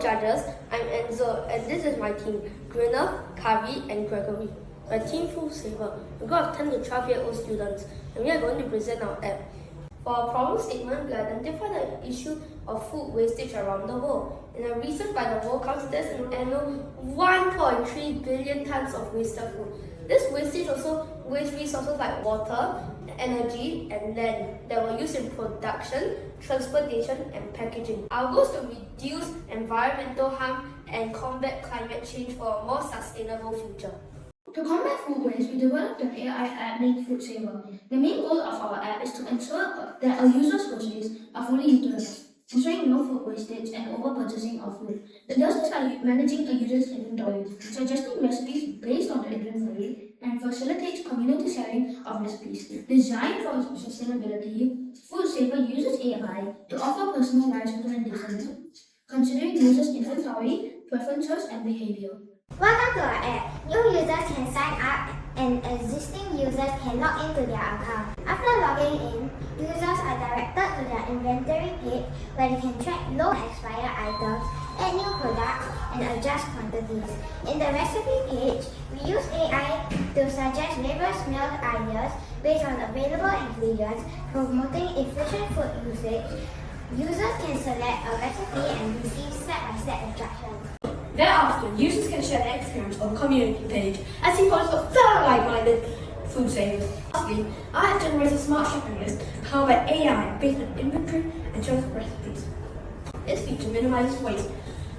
judges, I'm Enzo and this is my team, Gwyneth, Kavi and Gregory. We're Team Food Saver. We've got 10 to 12-year-old students and we are going to present our app. For our problem statement, we identify the issue of food wastage around the world. In a research by the World Council, there's an annual 1.3 billion tons of wasted food. This wastage also wastes resources like water, energy and land that were used in production, transportation and packaging. Our goal is to reduce environmental harm and combat climate change for a more sustainable future. To combat food waste, we developed an AI app named Food Saver. The main goal of our app is to ensure that our users' groceries are fully utilized, ensuring no food wastage and over-purchasing of food. It does this by managing a user's inventory, suggesting recipes based on the inventory, and facilitates community sharing of recipes. Designed for sustainability, Food Saver uses AI to offer personalized recommendations, considering users' inventory, preferences, and behavior. Welcome to our app. New users can sign up and existing users can log into their account. After logging in, users are directed to their inventory page where they can track low expired items, add new products, and adjust quantities. In the recipe page, we use AI to suggest various meal ideas based on available ingredients, promoting efficient food usage. Users can select a recipe and receive step-by-step instructions. Thereafter, users can share their experience on the community page as he posts of fellow like-minded food savers. Lastly, I have generated a smart shopping list powered by AI based on inventory and choice of recipes. This feature minimizes waste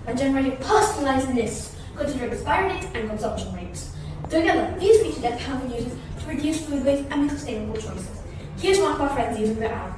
by generating personalized lists considering expiry dates and consumption rates. Together, these features empower users to reduce food waste and make sustainable choices. Here's one of our friends using the app.